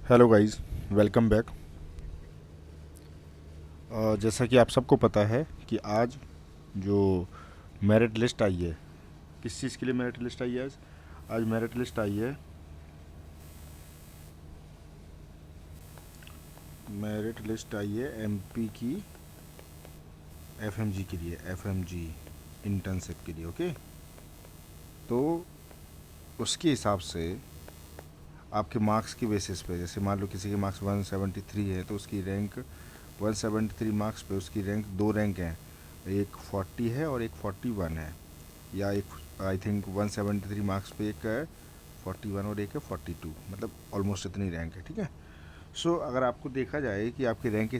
Hello guys, welcome back. जैसा कि आप सबको पता है कि आज जो मेरिट लिस्ट आई है, किस चीज़ के लिए मेरिट लिस्ट आई है आज? आज मेरिट लिस्ट आई है, मेरिट लिस्ट आई है एमपी की एफएमजी के लिए, एफएमजी इंटर्नशिप के लिए। ओके, तो उसके हिसाब से आपके मार्क्स की बेसिस पे, जैसे मान लो किसी के मार्क्स 173 है तो उसकी रैंक 173 मार्क्स पे उसकी रैंक, दो रैंक हैं, एक 40 है और एक 41 है, या एक आई थिंक 173 मार्क्स पे एक है 41 और एक है 42, मतलब ऑलमोस्ट इतनी रैंक है। ठीक है। सो अगर आपको देखा जाए कि आपकी रैंक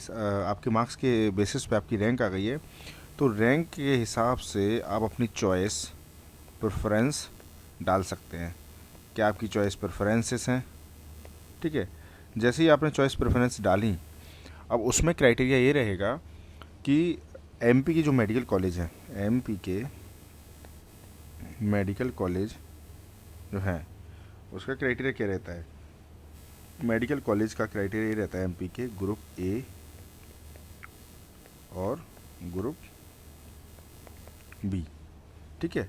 आपके मार्क्स के बेसिस पे आपकी रैंक आ गई है, तो रैंक के हिसाब से आप अपनी चॉइस, प्रेफरेंस डाल सकते हैं। क्या आपकी चॉइस प्रेफरेंसेस हैं? ठीक है। जैसे ही आपने चॉइस प्रेफरेंस डाली, अब उसमें क्राइटेरिया ये रहेगा कि एमपी की जो मेडिकल कॉलेज है, एमपी के मेडिकल कॉलेज जो है उसका क्राइटेरिया क्या रहता है? मेडिकल कॉलेज का क्राइटेरिया ये रहता है एमपी के ग्रुप ए और ग्रुप बी। ठीक है,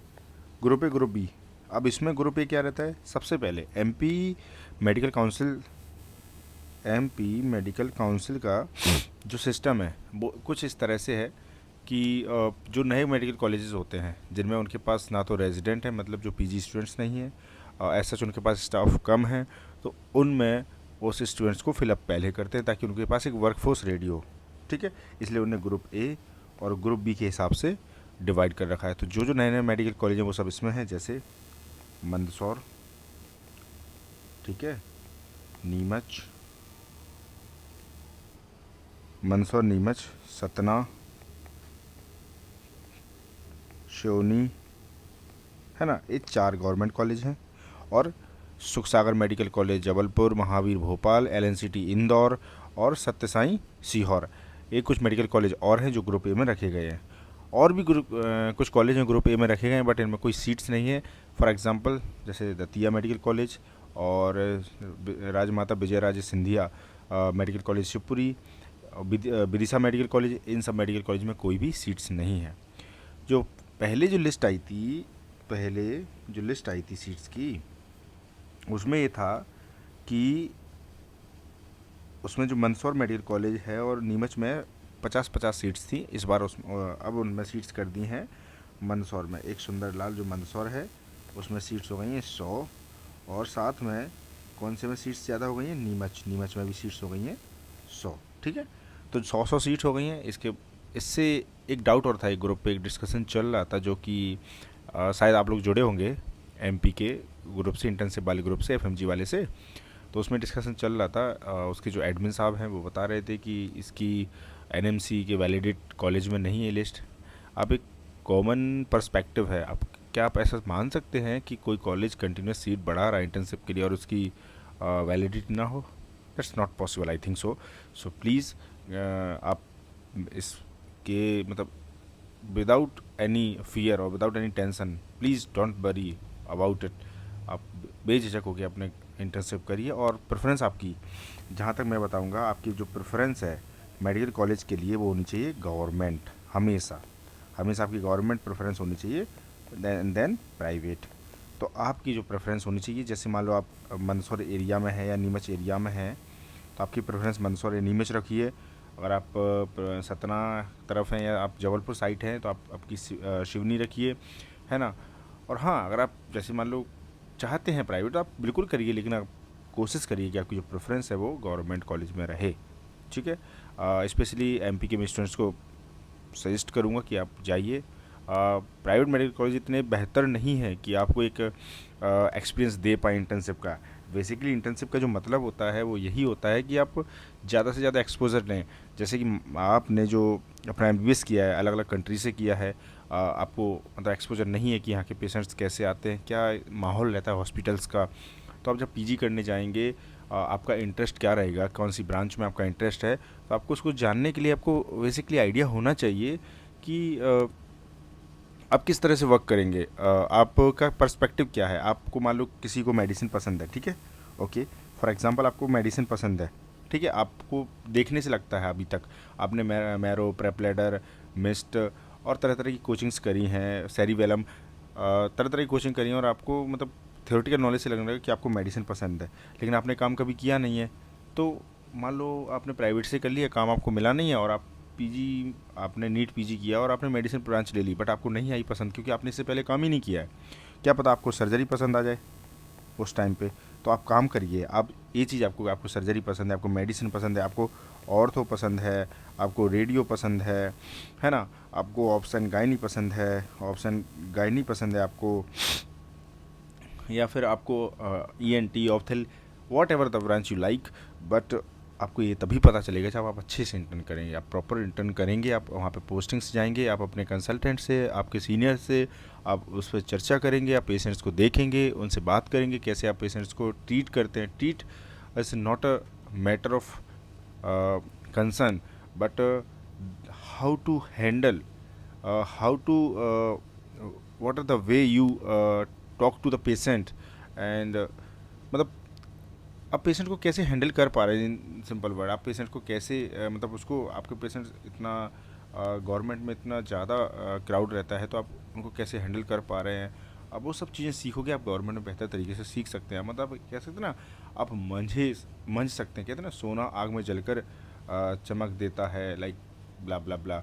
ग्रुप ए ग्रुप बी। अब इसमें ग्रुप ए क्या रहता है? सबसे पहले MP medical council, MP medical council का जो सिस्टम है वो कुछ इस तरह से है कि जो नए मेडिकल कॉलेजेस होते हैं जिनमें उनके पास ना तो रेजिडेंट है, मतलब जो पीजी स्टूडेंट्स नहीं हैं, ऐसा उनके पास स्टाफ कम है, तो उनमें उस स्टूडेंट्स को फिलअप पहले करते हैं ताकि उनके पास एक वर्कफोर्स रेडी हो। ठीक है, इसलिए उन्हें ग्रुप ए और ग्रुप बी के हिसाब से डिवाइड कर रखा है। तो जो जो नए नए मेडिकल कॉलेज हैं वो सब इसमें हैं, जैसे मंदसौर, ठीक है, नीमच, मंदसौर, नीमच, सतना, सिवनी, है ना, ये चार गवर्नमेंट कॉलेज हैं। और Sukh Sagar medical college Jabalpur, Mahavir Bhopal, LNCT Indore और सत्य साई सीहोर, ये कुछ मेडिकल कॉलेज और हैं जो ग्रुप ए में रखे गए हैं। और भी कुछ कॉलेज हैं ग्रुप ए में रखे गए हैं, बट इनमें कोई सीट्स नहीं है। फॉर एग्जांपल जैसे दतिया मेडिकल कॉलेज और Rajmata Vijaya Raje Scindia medical college Shivpuri, Vidisha medical college, इन सब मेडिकल कॉलेज में कोई भी सीट्स नहीं है। जो पहले जो लिस्ट आई थी, पहले जो लिस्ट आई थी सीट्स की, उसमें ये था कि उसमें जो मंदसौर मेडिकल कॉलेज है और नीमच में 50-50 सीट्स थी। इस बार उस अब उनमें सीट्स कर दी हैं मंदसौर में। एक सुंदरलाल जो मंदसौर है उसमें सीट्स हो गई हैं 100, और साथ में कौन से में सीट्स ज़्यादा हो गई हैं? नीमच, नीमच में भी सीट्स हो गई हैं 100। ठीक है, तो 100-100 सीट्स हो गई हैं। इससे एक डाउट और था, एक ग्रुप पे एक डिस्कशन चल रहा था जो कि शायद आप लोग जुड़े होंगे एमपी के ग्रुप से, इंटर्नशिप वाले ग्रुप से, एफएमजी वाले से। तो उसमें डिस्कशन चल रहा था, उसके जो एडमिन साहब हैं वो बता रहे थे कि इसकी एनएमसी के वैलिडेट कॉलेज में नहीं है लिस्ट। अब एक कॉमन पर्सपेक्टिव है, अब क्या आप ऐसा मान सकते हैं कि कोई कॉलेज कंटिन्यूस सीट बढ़ा रहा है इंटर्नशिप के लिए और उसकी वैलिडिटी ना हो? That's not possible, I think so. So please आप इसके मतलब विदाउट एनी फियर और without any tension, please don't worry about it. आप बेझिझक होकर अपने इंटर्नशिप करिए। और प्रेफरेंस आपकी, जहाँ तक मैं बताऊँगा, आपकी जो प्रेफरेंस है मेडिकल कॉलेज के लिए वो होनी चाहिए गवर्नमेंट, हमेशा हमेशा आपकी गवर्नमेंट प्रेफरेंस होनी चाहिए, देन प्राइवेट। तो आपकी जो प्रेफरेंस होनी चाहिए, जैसे मान लो आप मंदसौर एरिया में है या नीमच एरिया में है, तो आपकी प्रेफरेंस मंदसौर या नीमच रखिए। अगर आप सतना तरफ हैं या आप जबलपुर साइड हैं तो आप आपकी शिवनी रखिए, है ना। और हाँ, अगर आप जैसे मान लो चाहते हैं प्राइवेट तो आप बिल्कुल करिए, लेकिन आप कोशिश करिए कि आपकी जो प्रेफरेंस है वो गवर्नमेंट कॉलेज में रहे। ठीक है, स्पेशली एमपी के स्टूडेंट्स को सजेस्ट करूँगा कि आप जाइए। प्राइवेट मेडिकल कॉलेज इतने बेहतर नहीं है कि आपको एक एक्सपीरियंस दे पाए इंटर्नशिप का। बेसिकली इंटर्नशिप का जो मतलब होता है वो यही होता है कि आप ज़्यादा से ज़्यादा एक्सपोजर लें। जैसे कि आपने जो अपना एमबीबीएस किया है अलग अलग कंट्री से किया है, आपको मतलब एक्सपोजर नहीं है कि यहाँ के पेशेंट्स कैसे आते हैं, क्या माहौल रहता है हॉस्पिटल्स का। तो आप जब पीजी करने जाएंगे, आपका इंटरेस्ट क्या रहेगा, कौन सी ब्रांच में आपका इंटरेस्ट है, तो आपको उसको जानने के लिए आपको बेसिकली आइडिया होना चाहिए कि आप किस तरह से वर्क करेंगे, आपका पर्सपेक्टिव क्या है। आपको मान लो किसी को मेडिसिन पसंद है, ठीक है, ओके, फॉर एग्जांपल आपको मेडिसिन पसंद है, ठीक है, आपको देखने से लगता है अभी तक आपने मैरो, प्रेप लैडर, मिस्ट और तरह तरह की कोचिंग्स करी हैं, सेरिवेलम, तरह तरह की कोचिंग करी हैं, और आपको मतलब थ्योरेटिकल नॉलेज से लगने लगा कि आपको मेडिसिन पसंद है, लेकिन आपने काम कभी किया नहीं है। तो मान लो आपने प्राइवेट से कर लिया, काम आपको मिला नहीं है, और आप पीजी, आपने नीट पीजी किया और आपने मेडिसिन ब्रांच ले ली, बट आपको नहीं आई पसंद क्योंकि आपने इससे पहले काम ही नहीं किया है। क्या पता आपको सर्जरी पसंद आ जाए उस टाइम पे, तो आप काम करिए। आप ये चीज़, आपको सर्जरी पसंद है, आपको मेडिसिन पसंद है, आपको ऑर्थो पसंद है, आपको रेडियो पसंद है ना, आपको ऑप्शन गायनी पसंद है, ऑप्शन गायनी पसंद है आपको, या फिर आपको ENT, ऑप्थेल, what ever the branch you like, but आपको ये तभी पता चलेगा जब आप अच्छे से इंटर्न करेंगे, आप प्रॉपर इंटर्न करेंगे, आप वहाँ पे पोस्टिंग्स जाएंगे, आप अपने कंसल्टेंट से, आपके सीनियर से आप उस पर चर्चा करेंगे, आप पेशेंट्स को देखेंगे, उनसे बात करेंगे कैसे आप पेशेंट्स को ट्रीट करते हैं। Treat is not a matter of concern, but how to handle, how to what are the way you talk to the patient, and मतलब आप पेशेंट को कैसे हैंडल कर पा रहे हैं, इन सिंपल वर्ड, आप पेशेंट को कैसे मतलब उसको, आपके पेशेंट इतना गवर्नमेंट में इतना ज़्यादा क्राउड रहता है, तो आप उनको कैसे हैंडल कर पा रहे हैं, अब वो सब चीज़ें सीखोगे आप गवर्नमेंट में बेहतर तरीके से सीख सकते हैं। मतलब कह सकते हैं ना, आप मंझ सकते हैं, कहते हैं ना सोना आग में जलकर चमक देता है, लाइक ब्ला ब्ला ब्ला।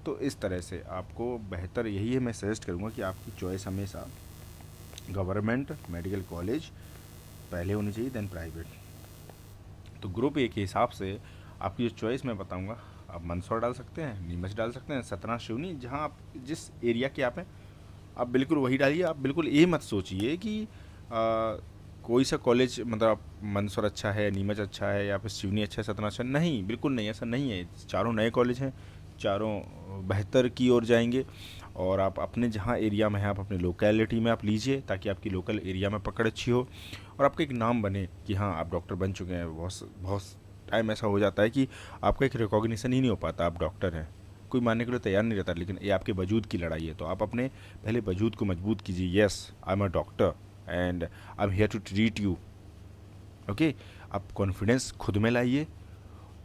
तो इस तरह से आपको बेहतर यही है, मैं सजेस्ट करूँगा कि आपकी चॉइस हमेशा गवर्नमेंट मेडिकल कॉलेज पहले होनी चाहिए, देन प्राइवेट। तो ग्रुप ए के हिसाब से आपकी जो चॉइस मैं बताऊंगा, आप मंदसौर डाल सकते हैं, नीमच डाल सकते हैं, सतना, शिवनी, जहां आप जिस एरिया के आप हैं आप बिल्कुल वही डालिए। आप बिल्कुल ये मत सोचिए कि कोई सा कॉलेज, मतलब आप मंदसौर अच्छा है, नीमच अच्छा है, या फिर शिवनी अच्छा है, सतना अच्छा है, नहीं, बिल्कुल नहीं, ऐसा नहीं है। चारों नए कॉलेज हैं, चारों बेहतर की ओर जाएंगे, और आप अपने जहाँ एरिया में हैं, आप अपने लोकेलिटी में आप लीजिए, ताकि आपकी लोकल एरिया में पकड़ अच्छी हो और आपका एक नाम बने कि हाँ आप डॉक्टर बन चुके हैं। बहुत बहुत टाइम ऐसा हो जाता है कि आपका एक रिकॉग्निशन ही नहीं हो पाता, आप डॉक्टर हैं, कोई मानने के लिए तैयार नहीं रहता, लेकिन ये आपके वजूद की लड़ाई है। तो आप अपने पहले वजूद को मजबूत कीजिए, yes I am a doctor and I am here to treat you, okay. आप कॉन्फिडेंस खुद में लाइए,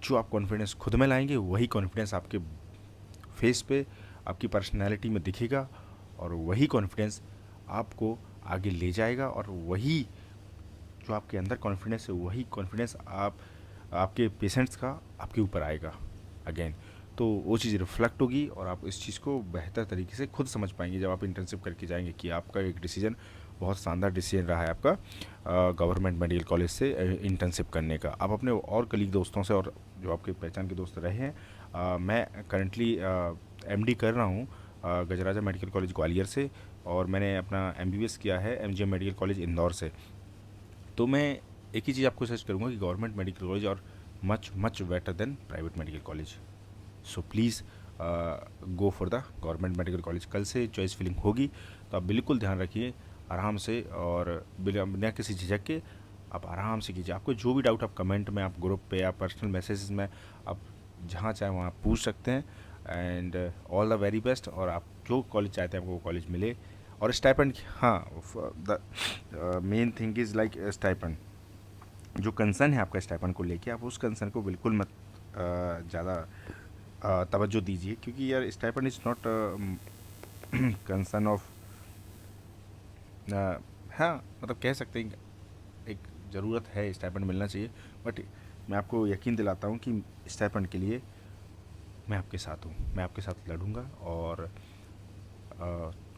जो आप कॉन्फिडेंस खुद में लाएंगे वही कॉन्फिडेंस आपके फेस पे, आपकी पर्सनैलिटी में दिखेगा, और वही कॉन्फिडेंस आपको आगे ले जाएगा, और वही जो आपके अंदर कॉन्फिडेंस है, वही कॉन्फिडेंस आपके पेशेंट्स का आपके ऊपर आएगा अगेन। तो वो चीज़ रिफ्लेक्ट होगी, और आप इस चीज़ को बेहतर तरीके से खुद समझ पाएंगे जब आप इंटर्नशिप करके जाएंगे कि आपका एक डिसीजन बहुत शानदार डिसीजन रहा है आपका गवर्नमेंट मेडिकल कॉलेज से इंटर्नशिप करने का। आप अपने और कलीग दोस्तों से, और जो आपके पहचान के दोस्त रहे हैं, मैं करंटली एमडी कर रहा हूँ गजराजा मेडिकल कॉलेज ग्वालियर से, और मैंने अपना एमबीबीएस किया है एमजीएम मेडिकल कॉलेज इंदौर से। तो मैं एक ही चीज़ आपको सजेस्ट करूँगा कि गवर्नमेंट मेडिकल कॉलेज और much much better than private medical college. So please go for the government medical college. कल से चॉइस फिलिंग होगी, तो आप बिल्कुल ध्यान रखिए आराम से, और बिना किसी झिझक के आप आराम से कीजिए। आपको जो भी डाउट आप कमेंट में, आप ग्रुप पे, आप पर्सनल मैसेजेस में, आप जहाँ चाहें वहाँ पूछ सकते हैं। And all the very best, और आप जो कॉलेज चाहते हैं आपको वो कॉलेज मिले। और स्टाइपेंड, हाँ, the main thing is like stipend. जो कंसर्न है आपका स्टाइपेंड को लेके, आप उस कंसर्न को बिल्कुल मत ज़्यादा तवज्जो दीजिए, क्योंकि यार stipend is not concern of, हाँ मतलब कह सकते हैं एक ज़रूरत है, स्टाइपेंड मिलना चाहिए, बट मैं आपको यकीन दिलाता हूँ कि स्टाइपेंड के लिए मैं आपके साथ हूँ, मैं आपके साथ लड़ूंगा। और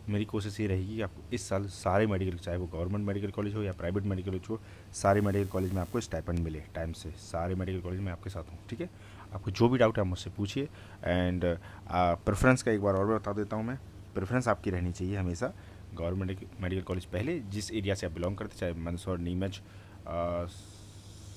मेरी कोशिश ये रहेगी कि आपको इस साल सारे मेडिकल, चाहे वो गवर्नमेंट मेडिकल कॉलेज हो या प्राइवेट मेडिकल कॉलेज हो, सारे मेडिकल कॉलेज में आपको स्टाइपेंड मिले टाइम से। सारे मेडिकल कॉलेज में आपके साथ हूँ, ठीक है। आपको जो भी डाउट है आप मुझसे पूछिए। एंड प्रेफरेंस का एक बार और बता देता हूँ मैं, प्रेफरेंस आपकी रहनी चाहिए हमेशा गवर्नमेंट मेडिकल कॉलेज पहले, जिस एरिया से आप बिलोंग करते, चाहे मंदसौर, नीमच,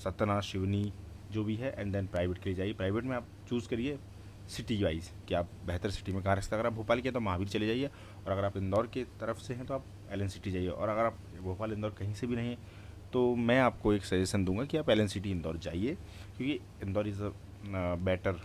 सतना, शिवनी, जो भी है। एंड देन प्राइवेट के लिए जाइए। प्राइवेट में आप चूज़ करिए सिटी वाइज कि आप बेहतर सिटी में कहाँ रखते हैं। अगर आप भोपाल के हैं तो महावीर चले जाइए, और अगर आप इंदौर की तरफ से हैं तो आप एलन सिटी जाइए, और अगर आप भोपाल इंदौर कहीं से भी नहीं हैं तो मैं आपको एक सजेशन दूंगा कि आप एलन सिटी इंदौर जाइए, क्योंकि इंदौर इज़ अ बेटर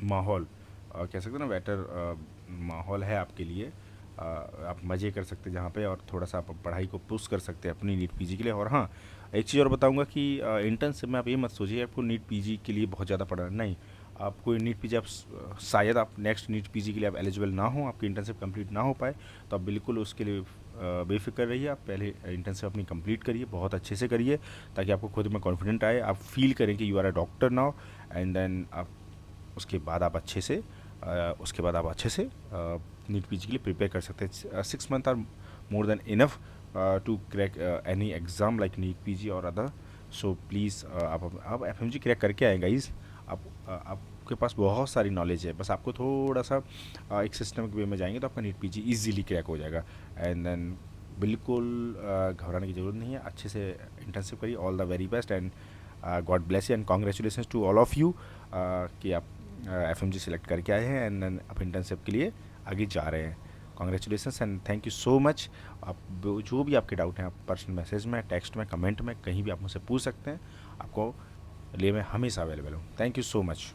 माहौल, कह सकते हैं ना, बेटर माहौल है आपके लिए आप मज़े कर सकते हैं जहाँ पे, और थोड़ा सा आप पढ़ाई को पुश कर सकते हैं अपनी नीट पीजी के लिए। और हाँ, एक चीज़ और बताऊंगा कि इंटर्नशिप में आप ये मत सोचिए आपको नीट पीजी के लिए बहुत ज़्यादा पढ़ना नहीं। आपको नीट पीजी आप शायद आप नेक्स्ट नीट पीजी के लिए आप एलिजिबल ना हो, आपकी इंटर्नशिप कंप्लीट ना हो पाए, तो आप बिल्कुल उसके लिए बेफिक्र रहिए। आप पहले इंटर्नशिप अपनी कंप्लीट करिए, बहुत अच्छे से करिए, ताकि आपको खुद में कॉन्फिडेंट आए, आप फील करें कि you are a doctor now. And then आप उसके बाद आप अच्छे से नीट पीजी के लिए प्रिपेयर कर सकते हैं। 6 month are more than enough to crack any exam like NEET PG और अदर। सो प्लीज़ आप एफएमजी क्रैक करके आए गाइस। आपके पास बहुत सारी नॉलेज है, बस आपको थोड़ा सा एक सिस्टमिक वे में जाएंगे तो आपका नीट पीजी इजीली क्रैक हो जाएगा। एंड देन बिल्कुल घबराने की ज़रूरत नहीं है, अच्छे से इंटर्नशिप करिए। All the very best and God bless you and congratulation to all of you कि आप एफएमजी सेलेक्ट करके आए हैं एंड देन आप इंटर्नशिप के लिए आगे जा रहे हैं। Congratulation and thank you so much. आप जो भी आपके डाउट हैं आप पर्सनल मैसेज में, टेक्स्ट में, कमेंट में, कहीं भी आप मुझसे पूछ सकते हैं। आपको लिए मैं हमेशा अवेलेबल हूँ। Thank you so much.